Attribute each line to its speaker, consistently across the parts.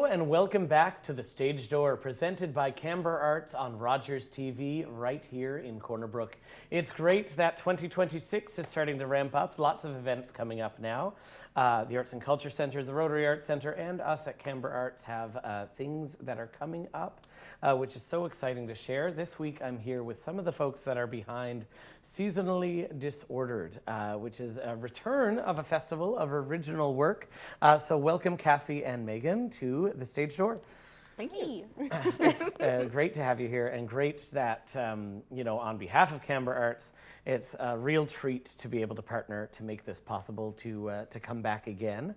Speaker 1: and welcome back to The Stage Door, presented by Canberra Arts on Rogers TV right here in Corner Brook. It's great that 2026 is starting to ramp up. Lots of events coming up now. The Arts and Culture Centre, the Rotary Arts Centre, and us at Canberra Arts have things that are coming up, which is so exciting to share. This week I'm here with some of the folks that are behind Seasonally Disordered, which is a return of a festival of original work. So welcome Kassie and Meaghan to The Stage Door.
Speaker 2: Thank you.
Speaker 1: It's great to have you here, and great that, on behalf of Canberra Arts, it's a real treat to be able to partner to make this possible to come back again.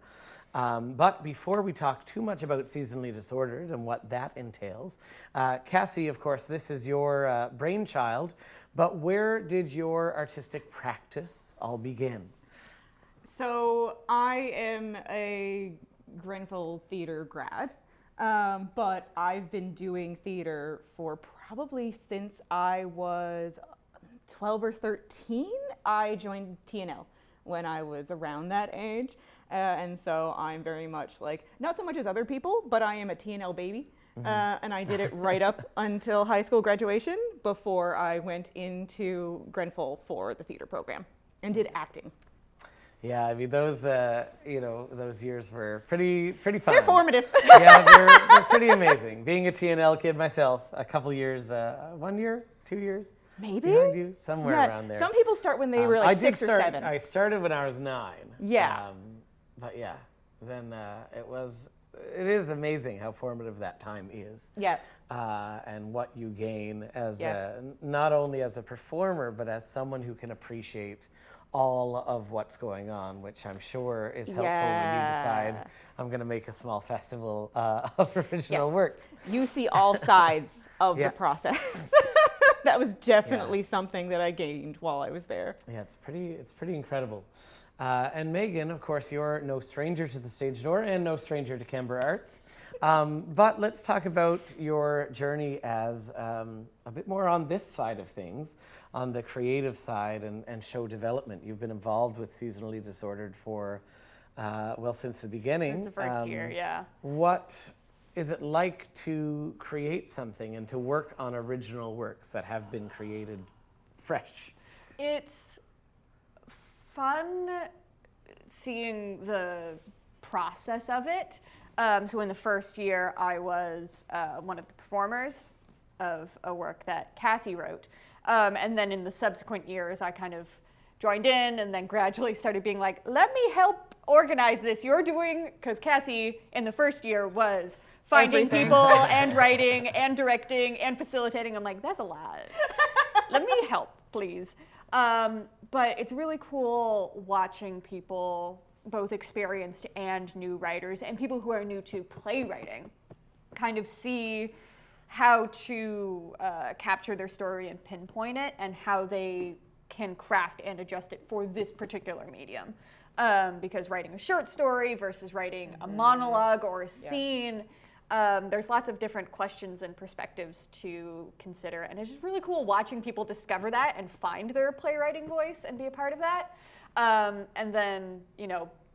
Speaker 1: But before we talk too much about Seasonally Disordered and what that entails, Kassie, of course, this is your brainchild, but where did your artistic practice all begin?
Speaker 2: So I am a Grenfell theater grad, but I've been doing theater for probably since I was 12 or 13. I joined TNL when I was around that age. And so I'm very much like, not so much as other people, but I am a TNL baby. And I did it right up until high school graduation before I went into Grenfell for the theater program and did acting. Yeah,
Speaker 1: I mean, those years were pretty fun.
Speaker 2: They're formative.
Speaker 1: Yeah, they're pretty amazing. Being a TNL kid myself, a couple years, 1 year, 2 years?
Speaker 2: Maybe?
Speaker 1: Behind you, somewhere around there.
Speaker 2: Some people start when they were like 6 or 7.
Speaker 1: I started when I was 9.
Speaker 2: Yeah.
Speaker 1: But yeah, then it is amazing how formative that time is.
Speaker 2: Yeah.
Speaker 1: And what you gain as not only as a performer, but as someone who can appreciate all of what's going on, which I'm sure is helpful when you decide I'm going to make a small festival of original works.
Speaker 2: You see all sides of the process. That was definitely something that I gained while I was there.
Speaker 1: Yeah, it's pretty incredible. And Meaghan, of course, you're no stranger to the Stage Door and no stranger to Canberra Arts. But let's talk about your journey as a bit more on this side of things, on the creative side and show development. You've been involved with Seasonally Disordered for, since the beginning.
Speaker 3: Since the first year, yeah.
Speaker 1: What is it like to create something and to work on original works that have been created fresh?
Speaker 3: It's fun seeing the process of it. So in the first year, I was one of the performers of a work that Kassie wrote. And then in the subsequent years, I kind of joined in and then gradually started being like, let me help organize this. You're doing, because Kassie in the first year was finding people and writing and directing and facilitating. I'm like, that's a lot. Let me help, please. But it's really cool watching people, both experienced and new writers, and people who are new to playwriting, kind of see how to capture their story and pinpoint it, and how they can craft and adjust it for this particular medium. Because writing a short story versus writing a monologue or a scene, there's lots of different questions and perspectives to consider, and it's just really cool watching people discover that and find their playwriting voice and be a part of that. And then,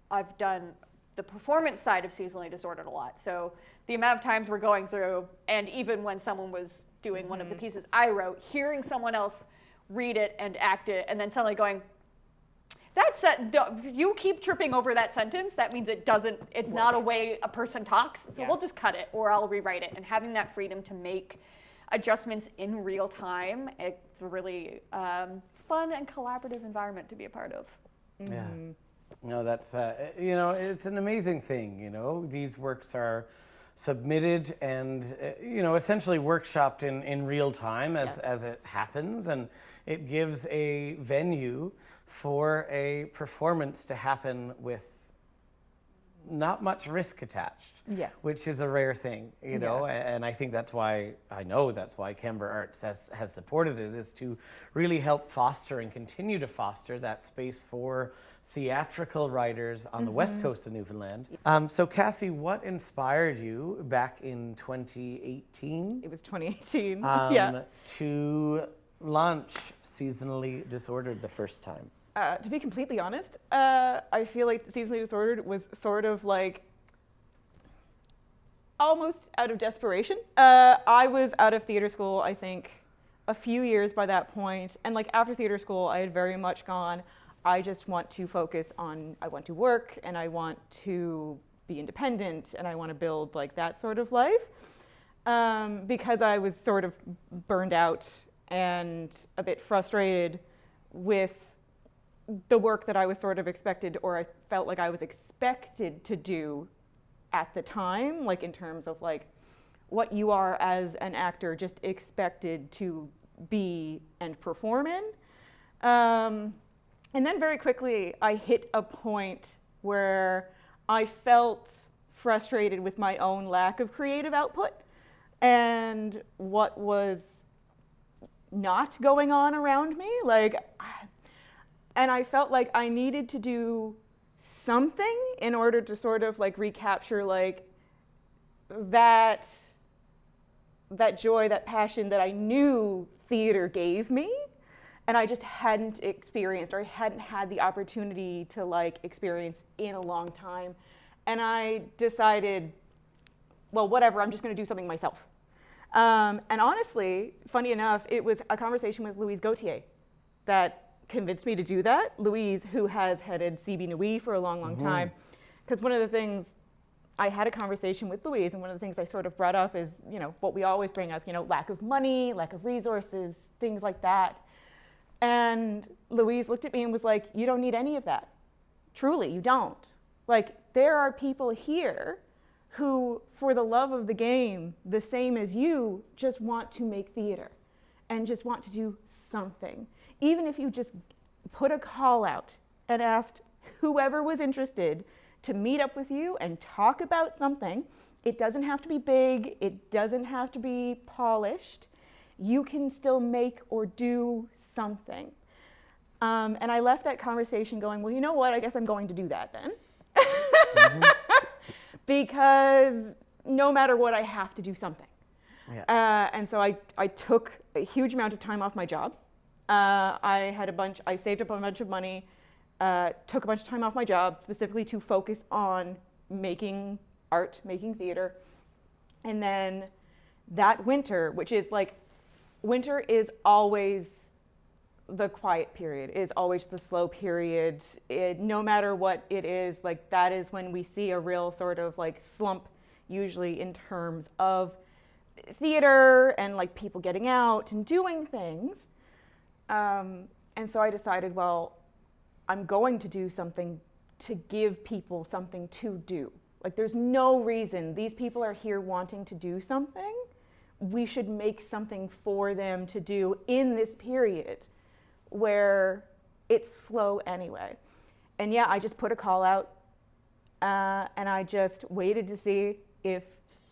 Speaker 3: I've done the performance side of Seasonally Disordered a lot. So the amount of times we're going through, and even when someone was doing one of the pieces I wrote, hearing someone else read it and act it, and then suddenly going, you keep tripping over that sentence, that means it's not a way a person talks, so we'll just cut it, or I'll rewrite it. And having that freedom to make adjustments in real time, it's a really fun and collaborative environment to be a part of.
Speaker 1: Yeah. No, that's, it's an amazing thing, These works are submitted and, essentially workshopped in real time as it happens, and it gives a venue for a performance to happen with not much risk attached, which is a rare thing, and I think that's why Canberra Arts has supported it, is to really help foster and continue to foster that space for theatrical writers on the west coast of Newfoundland. So Kassie, what inspired you back in 2018?
Speaker 2: It was 2018,
Speaker 1: to launch Seasonally Disordered the first time?
Speaker 2: To be completely honest, I feel like Seasonally Disordered was sort of like almost out of desperation. I was out of theater school, I think, a few years by that point. And like after theater school, I had very much gone, I just want to focus on, I want to work and I want to be independent and I want to build like that sort of life. Because I was sort of burned out and a bit frustrated with the work that I was sort of expected, or I felt like I was expected to do at the time, like in terms of like what you are as an actor just expected to be and perform in. And then very quickly I hit a point where I felt frustrated with my own lack of creative output and what was not going on around me. And I felt like I needed to do something in order to sort of like recapture like that joy, that passion that I knew theater gave me, and I just hadn't experienced, or I hadn't had the opportunity to like experience in a long time. And I decided, well, whatever, I'm just going to do something myself. And honestly, funny enough, it was a conversation with Louise Gauthier that convinced me to do that. Louise, who has headed CB Nui for a long, long time. Because one of the things, I had a conversation with Louise, and one of the things I sort of brought up is, you know, what we always bring up, you know, lack of money, lack of resources, things like that. And Louise looked at me and was like, you don't need any of that. Truly, you don't. Like, there are people here who, for the love of the game, the same as you, just want to make theater and just want to do something. Even if you just put a call out and asked whoever was interested to meet up with you and talk about something, it doesn't have to be big, it doesn't have to be polished. You can still make or do something. And I left that conversation going, well, you know what, I guess I'm going to do that then. Because no matter what, I have to do something. Yeah. And so I took a huge amount of time off my job. I saved up a bunch of money, took a bunch of time off my job specifically to focus on making art, making theater. And then that winter, which is like, winter is always the quiet period, is always the slow period. No matter what it is, like that is when we see a real sort of like slump, usually in terms of theater and like people getting out and doing things. And so I decided, well, I'm going to do something to give people something to do. Like there's no reason, these people are here wanting to do something. We should make something for them to do in this period where it's slow anyway. And yeah, I just put a call out and I just waited to see if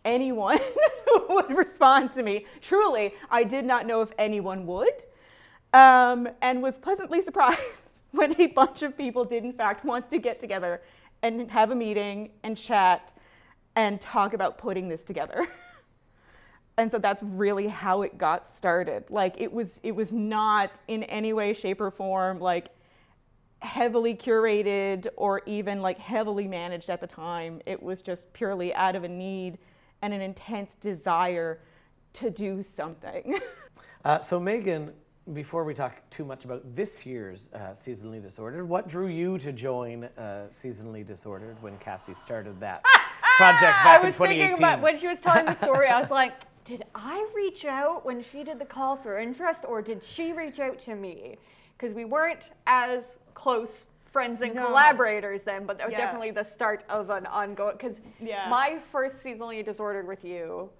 Speaker 2: anyone would respond to me. Truly, I did not know if anyone would. And was pleasantly surprised when a bunch of people did in fact want to get together and have a meeting and chat and talk about putting this together. And so that's really how it got started. Like it was not in any way, shape, or form like heavily curated or even like heavily managed at the time. It was just purely out of a need and an intense desire to do something.
Speaker 1: So Meaghan, before we talk too much about this year's Seasonally Disordered, what drew you to join Seasonally Disordered when Kassie started that project back in 2018? I was
Speaker 3: thinking about when she was telling the story, I was like, did I reach out when she did the call for interest, or did she reach out to me? Because we weren't as close friends and collaborators then, but that was definitely the start of an ongoing, because my first Seasonally Disordered with you,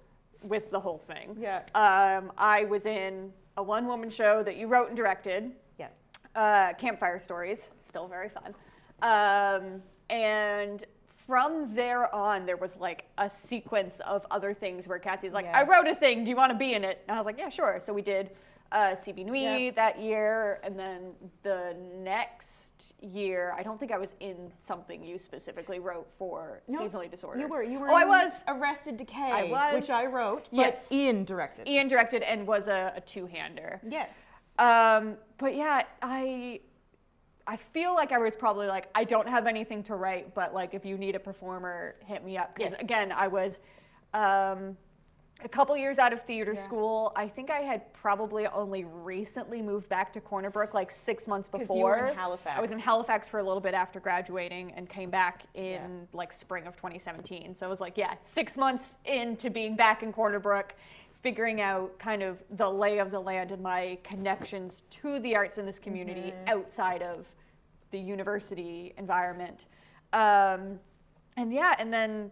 Speaker 3: with the whole thing, I was in a one-woman show that you wrote and directed, Campfire Stories, still very fun, and from there on, there was like a sequence of other things where Kassie's like, I wrote a thing, do you want to be in it? And I was like, yeah, sure. So we did CB Nui that year, and then the next year, I don't think I was in something you specifically wrote for Seasonally Disordered.
Speaker 2: You were.
Speaker 3: Oh, I was.
Speaker 2: Arrested Decay,
Speaker 3: I was.
Speaker 2: which I wrote, but Ian directed.
Speaker 3: Ian directed and was a two-hander.
Speaker 2: Yes.
Speaker 3: But yeah, I feel like I was probably like, I don't have anything to write, but like if you need a performer, hit me up. Because again, I was A couple years out of theater school. I think I had probably only recently moved back to Corner Brook, like 6 months before.
Speaker 2: You were in Halifax.
Speaker 3: I was in Halifax for a little bit after graduating and came back in like spring of 2017. So it was like, 6 months into being back in Corner Brook, figuring out kind of the lay of the land and my connections to the arts in this community outside of the university environment. And then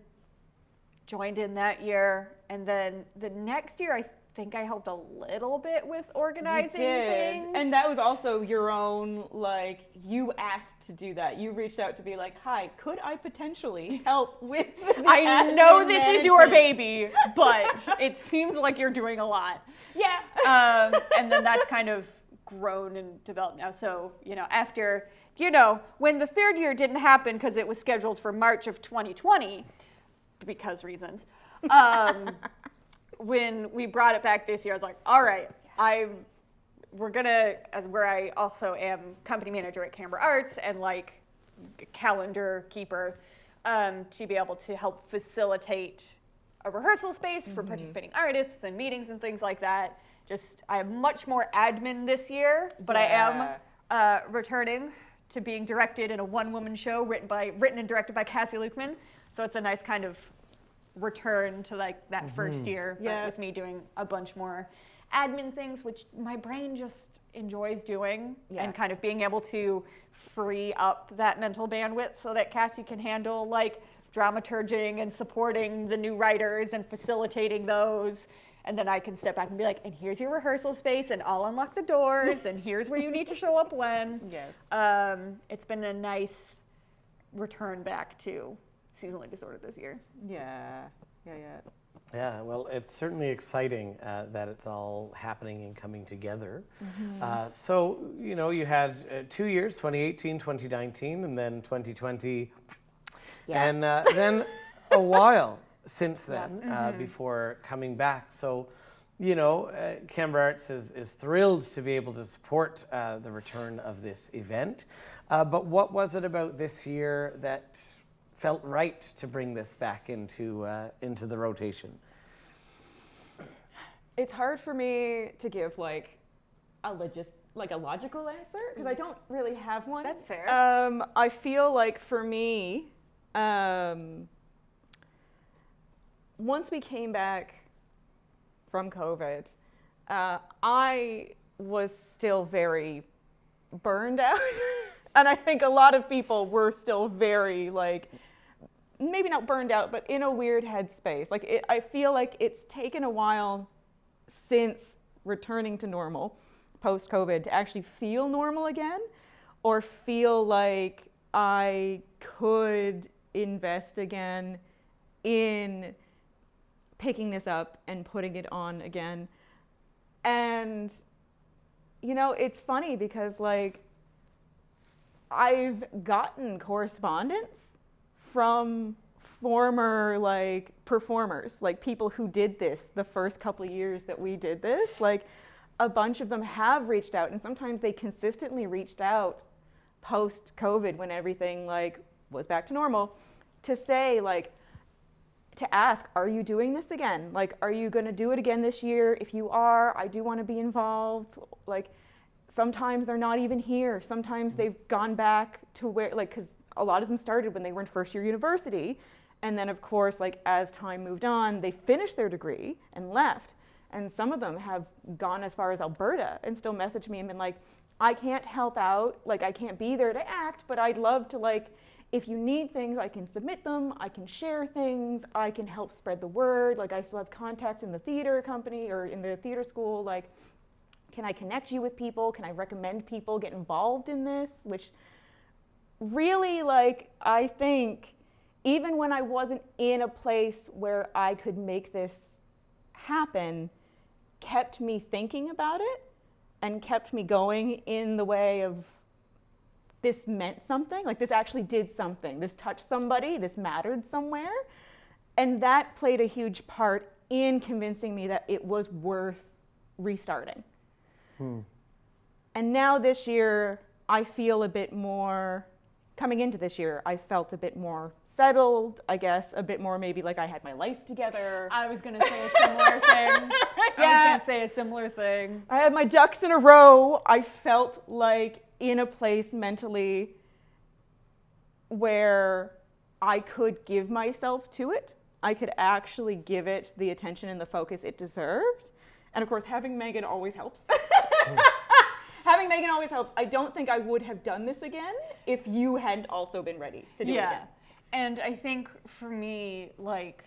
Speaker 3: joined in that year, and then the next year I think I helped a little bit with organizing things.
Speaker 2: And that was also your own, like, you asked to do that. You reached out to be like, hi, could I potentially help with
Speaker 3: I know this is your baby, but it seems like you're doing a lot.
Speaker 2: Yeah.
Speaker 3: And then that's kind of grown and developed now. So, after, when the third year didn't happen because it was scheduled for March of 2020, because reasons. When we brought it back this year, I was like, all right, we're gonna, where I also am company manager at Canberra Arts and like calendar keeper, to be able to help facilitate a rehearsal space for participating artists and meetings and things like that. I have much more admin this year, but I am returning to being directed in a one-woman show written and directed by Kassie Lukeman. So it's a nice kind of return to like that first year, but with me doing a bunch more admin things, which my brain just enjoys doing, and kind of being able to free up that mental bandwidth so that Kassie can handle like dramaturging and supporting the new writers and facilitating those. And then I can step back and be like, and here's your rehearsal space, and I'll unlock the doors, and here's where you need to show up when. It's been a nice return back to seasonally disordered this year.
Speaker 1: Yeah, well, it's certainly exciting that it's all happening and coming together. So, you had 2 years, 2018, 2019, and then 2020, and then a while since then before coming back. So, Canberra Arts is thrilled to be able to support the return of this event. But what was it about this year that felt right to bring this back into the rotation?
Speaker 2: It's hard for me to give like a logical answer because I don't really have one.
Speaker 3: That's fair.
Speaker 2: I feel like for me, once we came back from COVID, I was still very burned out. And I think a lot of people were still very, like, maybe not burned out, but in a weird headspace. Like, I feel like it's taken a while since returning to normal, post-COVID, to actually feel normal again, or feel like I could invest again in picking this up and putting it on again. And, it's funny because, like, I've gotten correspondence from former like performers, like people who did this the first couple of years that we did this. Like a bunch of them have reached out, and sometimes they consistently reached out post COVID when everything like was back to normal to say like, to ask, are you doing this again? Like, are you going to do it again this year? If you are, I do want to be involved. Like, sometimes they're not even here. Sometimes they've gone back to where, like, because a lot of them started when they were in first year university. And then, of course, like, as time moved on, they finished their degree and left. And some of them have gone as far as Alberta and still messaged me and been like, I can't help out. Like, I can't be there to act, but I'd love to, like, if you need things, I can submit them. I can share things. I can help spread the word. Like, I still have contacts in the theater company or in the theater school. Like, can I connect you with people? Can I recommend people get involved in this? Which really, like, I think even when I wasn't in a place where I could make this happen, kept me thinking about it and kept me going in the way of this meant something. Like, this actually did something. This touched somebody. This mattered somewhere. And that played a huge part in convincing me that it was worth restarting. And now this year, I feel a bit more, coming into this year, I felt a bit more settled, I guess, a bit more maybe like I had my life together.
Speaker 3: I was going to say a similar thing.
Speaker 2: I had my ducks in a row. I felt like in a place mentally where I could give myself to it. I could actually give it the attention and the focus it deserved. And of course, having Meaghan always helps. Having Meaghan always helps. I don't think I would have done this again if you hadn't also been ready to do it again.
Speaker 3: And I think for me, like,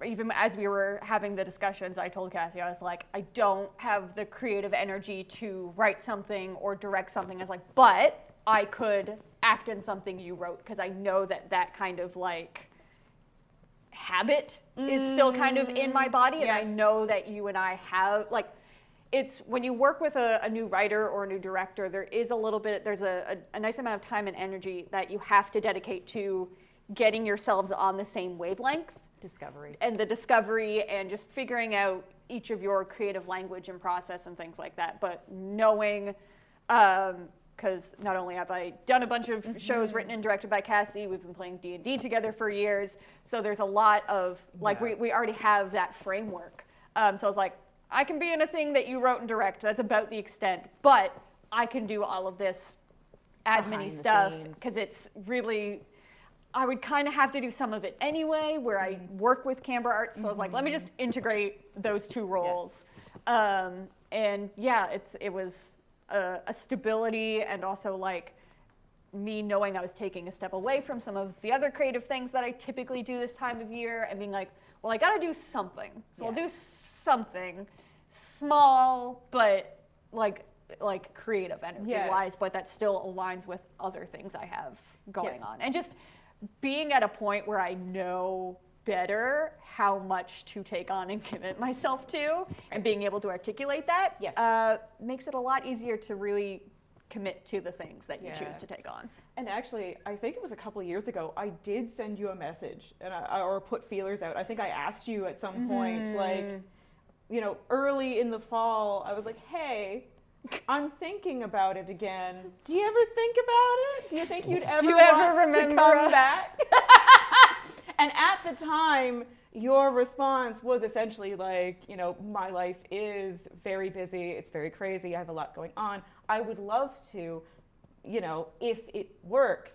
Speaker 3: even as we were having the discussions, I told Kassie, I was like, I don't have the creative energy to write something or direct something. I was like, but I could act in something you wrote, because I know that that kind of like habit is still kind of in my body. And I know that you and I have, like, it's when you work with a new writer or a new director, there is a little bit, there's a nice amount of time and energy that you have to dedicate to getting yourselves on the same wavelength. Discovery and just figuring out each of your creative language and process and things like that. But knowing, because not only have I done a bunch of shows written and directed by Kassie, we've been playing D&D together for years. So there's a lot of, like, we already have that framework. So I was like, I can be in a thing that you wrote and direct. That's about the extent. But I can do all of this admin-y stuff, because it's really, I would kind of have to do some of it anyway, where I work with Canberra Arts. So I was like, let me just integrate those two roles. And yeah, it was a stability, and also like me knowing I was taking a step away from some of the other creative things that I typically do this time of year, and being like, well, I got to do something. So I'll do something small, but like creative energy-wise, but that still aligns with other things I have going on. And just being at a point where I know better how much to take on and commit myself to, and being able to articulate that makes it a lot easier to really commit to the things that you choose to take on.
Speaker 2: And actually, I think it was a couple of years ago, I did send you a message or put feelers out. I think I asked you at some point, like, you know, early in the fall, I was like, hey, I'm thinking about it again. Do you ever think about it? Do you think you'd ever remember to come back? And at the time, your response was essentially like, you know, my life is very busy. It's very crazy. I have a lot going on. I would love to, you know, if it works.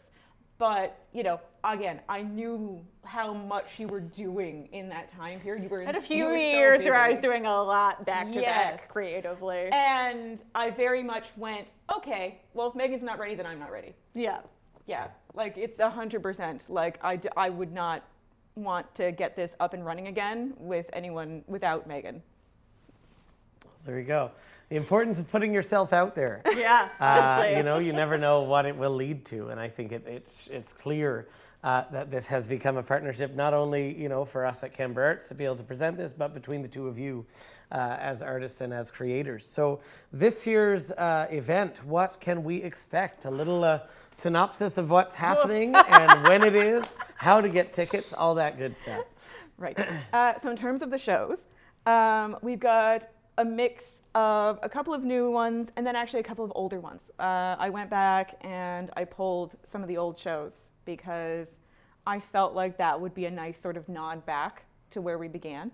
Speaker 2: But, you know, again, I knew how much you were doing in that time period. You were
Speaker 3: had a few years where I was doing a lot back to back creatively.
Speaker 2: And I very much went, okay, well, if Meaghan's not ready, then I'm not ready.
Speaker 3: Yeah.
Speaker 2: Yeah, like it's 100%. Like I would not want to get this up and running again with anyone without Meaghan.
Speaker 1: There you go. The importance of putting yourself out there.
Speaker 3: Yeah,
Speaker 1: you know, you never know what it will lead to, and I think it's clear that this has become a partnership, not only, you know, for us at Canberra Arts to be able to present this, but between the two of you as artists and as creators. So this year's event, what can we expect? A little synopsis of what's happening and when it is, how to get tickets, all that good stuff.
Speaker 2: Right. So in terms of the shows, we've got a mix of a couple of new ones and then actually a couple of older ones. I went back and I pulled some of the old shows because I felt like that would be a nice sort of nod back to where we began.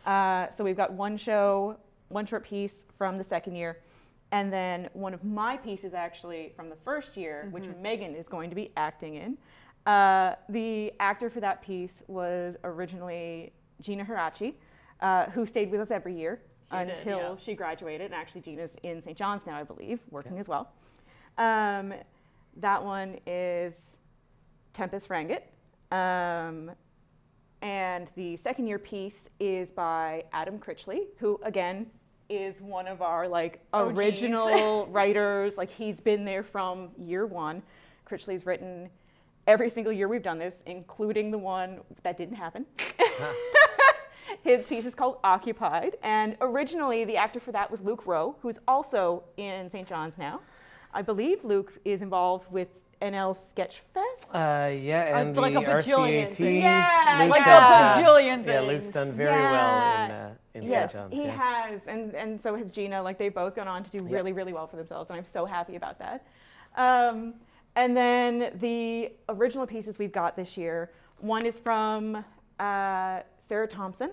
Speaker 2: So we've got one show, one short piece from the second year, and then one of my pieces actually from the first year, which Meaghan is going to be acting in. The actor for that piece was originally Gina Hirachi, who stayed with us every year until she graduated. And actually Gina's in St. John's now, I believe, working as well. That one is Tempest Ranget. And the second year piece is by Adam Critchley, who again is one of our like original writers. Like he's been there from year one. Critchley's written every single year we've done this, including the one that didn't happen. His piece is called Occupied, and originally the actor for that was Luke Rowe, who's also in St. John's now. I believe Luke is involved with NL Sketchfest.
Speaker 1: And
Speaker 3: like
Speaker 1: the
Speaker 3: a bajillion
Speaker 1: RCAT.
Speaker 3: things.
Speaker 2: Yeah,
Speaker 3: like a bajillion things.
Speaker 1: Yeah, Luke's done very well in
Speaker 2: Yes,
Speaker 1: St. John's.
Speaker 2: he has, and so has Gina. Like they've both gone on to do really, really well for themselves, and I'm so happy about that. And then the original pieces we've got this year, one is from Sarah Thompson,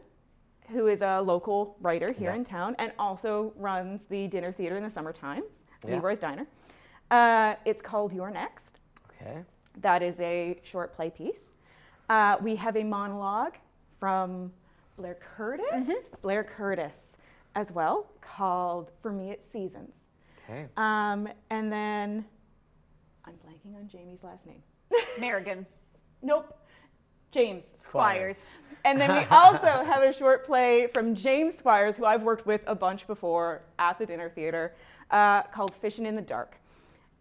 Speaker 2: who is a local writer here in town and also runs the dinner theater in the summer times, Leroy's Diner. It's called You're Next.
Speaker 1: Okay.
Speaker 2: That is a short play piece. We have a monologue from Blair Curtis as well, called For Me It's Seasons.
Speaker 1: Okay.
Speaker 2: And then I'm blanking on Jamie's last name.
Speaker 3: Merrigan.
Speaker 2: Nope. James
Speaker 3: Squires.
Speaker 2: And then we also have a short play from James Squires, who I've worked with a bunch before at the dinner theater, called Fishin' in the Dark.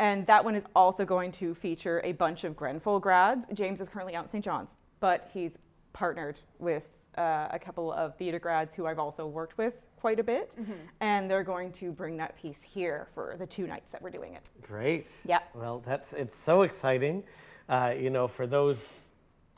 Speaker 2: And that one is also going to feature a bunch of Grenfell grads. James is currently out in St. John's, but he's partnered with a couple of theater grads who I've also worked with quite a bit. And they're going to bring that piece here for the 2 nights that we're doing it.
Speaker 1: Great.
Speaker 2: Yeah.
Speaker 1: Well, it's so exciting. For those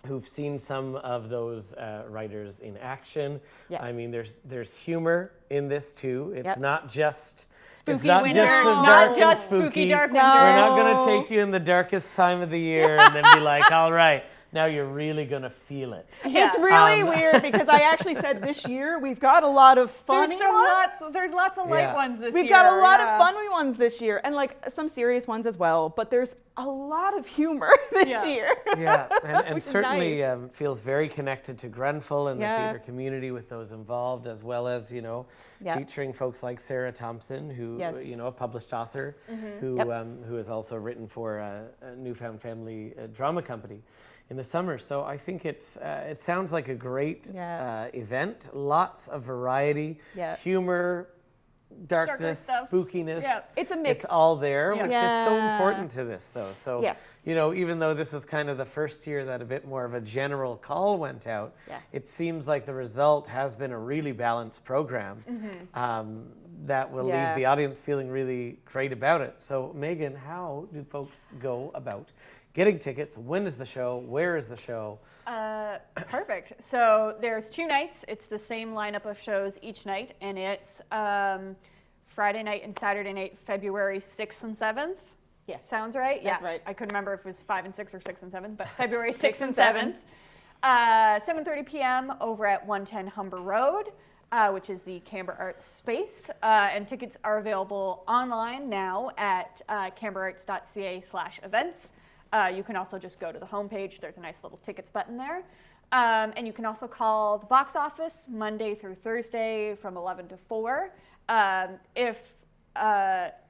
Speaker 1: who've seen some of those writers in action, I mean, there's humor in this too. It's not just
Speaker 3: Spooky
Speaker 1: not
Speaker 3: winter,
Speaker 1: just the
Speaker 3: not
Speaker 1: dark and
Speaker 3: just
Speaker 1: spooky.
Speaker 3: spooky dark
Speaker 2: No.
Speaker 3: winter.
Speaker 1: We're not going to take you in the darkest time of the year and then be like, all right, now you're really going to feel it.
Speaker 2: It's really weird because I actually said this year we've got a lot of funny ones.
Speaker 3: There's lots of light ones this year.
Speaker 2: We've got a lot of funny ones this year and like some serious ones as well, but there's a lot of humor this year.
Speaker 1: Yeah, and
Speaker 2: Which is
Speaker 1: certainly
Speaker 2: nice.
Speaker 1: Feels very connected to Grenfell and the theater community with those involved, as well as, featuring folks like Sarah Thompson, who, a published author, who has also written for a Newfound Family drama company in the summer. So I think it sounds like a great event. Lots of variety, humor, darkness, spookiness.
Speaker 3: Yeah.
Speaker 2: It's a mix.
Speaker 1: It's all there, which is so important to this, though. So,
Speaker 2: Yes.
Speaker 1: even though this is kind of the first year that a bit more of a general call went out, it seems like the result has been a really balanced program that will leave the audience feeling really great about it. So, Meaghan, how do folks go about getting tickets? When is the show? Where is the show?
Speaker 3: Perfect. So there's 2 nights. It's the same lineup of shows each night, and it's Friday night and Saturday night, February 6th and 7th.
Speaker 2: Yes.
Speaker 3: Sounds right?
Speaker 2: That's right.
Speaker 3: I couldn't remember if it was 5 and 6 or 6 and 7, but February 6th and 7th. 7:30 p.m. over at 110 Humber Road, which is the Canberra Arts space. And tickets are available online now at canberraarts.ca/events. You can also just go to the homepage. There's a nice little tickets button there. And you can also call the box office Monday through Thursday from 11 to 4. If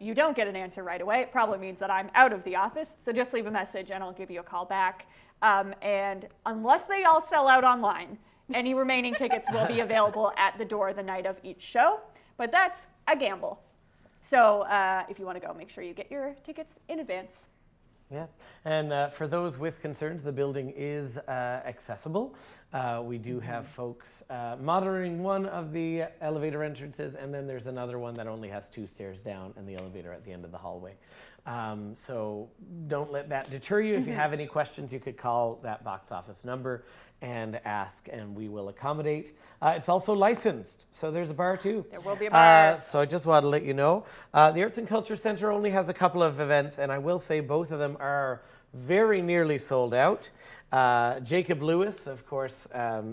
Speaker 3: you don't get an answer right away, it probably means that I'm out of the office. So just leave a message and I'll give you a call back. And unless they all sell out online, any remaining tickets will be available at the door the night of each show. But that's a gamble. So if you want to go, make sure you get your tickets in advance.
Speaker 1: Yeah, and for those with concerns, the building is accessible. We do have folks monitoring one of the elevator entrances, and then there's another one that only has 2 stairs down and the elevator at the end of the hallway. So don't let that deter you. If you have any questions, you could call that box office number and ask, and we will accommodate. It's also licensed, so there's a bar too.
Speaker 3: There will be a bar.
Speaker 1: So I just want to let you know. The Arts and Culture Centre only has a couple of events, and I will say both of them are very nearly sold out. Jacob Lewis, of course,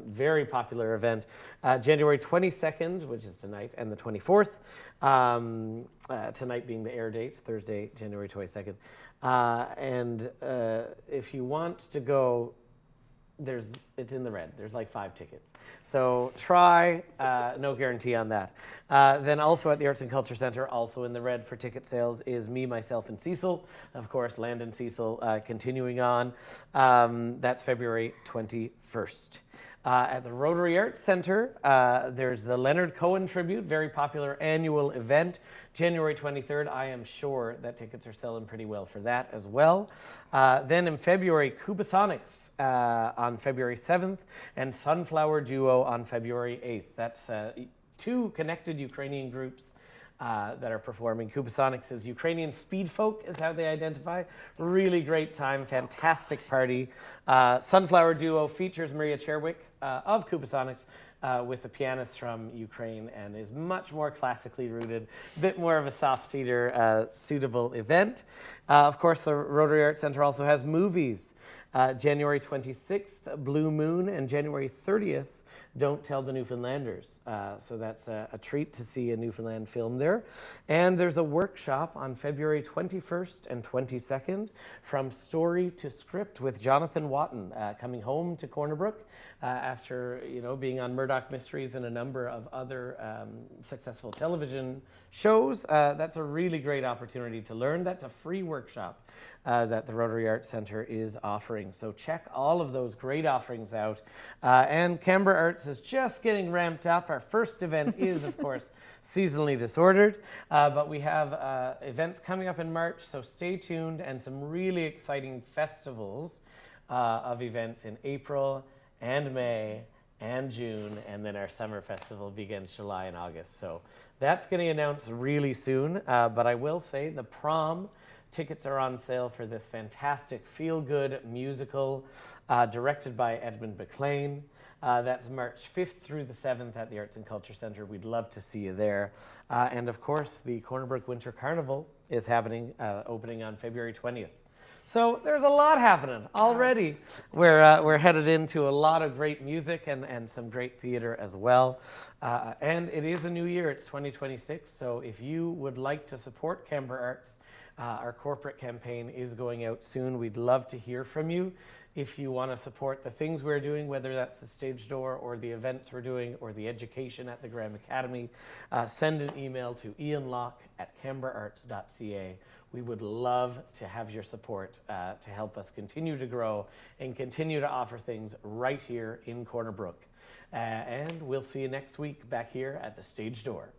Speaker 1: very popular event, January 22nd, which is tonight, and the 24th. Tonight being the air date, Thursday, January 22nd. And if you want to go, it's in the red. There's like 5 tickets. So try, no guarantee on that. Then also at the Arts and Culture Centre, also in the red for ticket sales, is Me, Myself, and Cecil. Of course, Landon Cecil continuing on. That's February 21st. At the Rotary Arts Centre, there's the Leonard Cohen Tribute, very popular annual event, January 23rd. I am sure that tickets are selling pretty well for that as well. Then in February, Kubasonics on February 7th, and Sunflower Duo on February 8th. That's 2 connected Ukrainian groups that are performing. Kubasonics is Ukrainian speed folk, is how they identify. Really great time, fantastic party. Sunflower Duo features Maria Cherwick of Kubasonics, with a pianist from Ukraine and is much more classically rooted, a bit more of a soft cedar suitable event. Of course, the Rotary Arts Centre also has movies. January 26th, Blue Moon, and January 30th, Don't Tell the Newfoundlanders. So that's a treat to see a Newfoundland film there. And there's a workshop on February 21st and 22nd, From Story to Script, with Jonathan Watton, coming home to Corner Brook after being on Murdoch Mysteries and a number of other successful television shows. That's a really great opportunity to learn. That's a free workshop that the Rotary Arts Centre is offering. So check all of those great offerings out. And Canberra Arts is just getting ramped up. Our first event is, of course, Seasonally Disordered, but we have events coming up in March, so stay tuned, and some really exciting festivals of events in April and May and June, and then our summer festival begins July and August. So that's getting announced really soon, but I will say the prom tickets are on sale for this fantastic feel-good musical directed by Edmund McLean. That's March 5th through the 7th at the Arts and Culture Centre. We'd love to see you there. And of course, the Corner Brook Winter Carnival is happening, opening on February 20th. So there's a lot happening already. We're headed into a lot of great music and some great theater as well. And it is a new year, it's 2026. So if you would like to support Canberra Arts, our corporate campaign is going out soon. We'd love to hear from you. If you want to support the things we're doing, whether that's the stage door or the events we're doing or the education at the Graham Academy, send an email to Ian Locke at canberraarts.ca. We would love to have your support to help us continue to grow and continue to offer things right here in Corner Brook. And we'll see you next week back here at the stage door.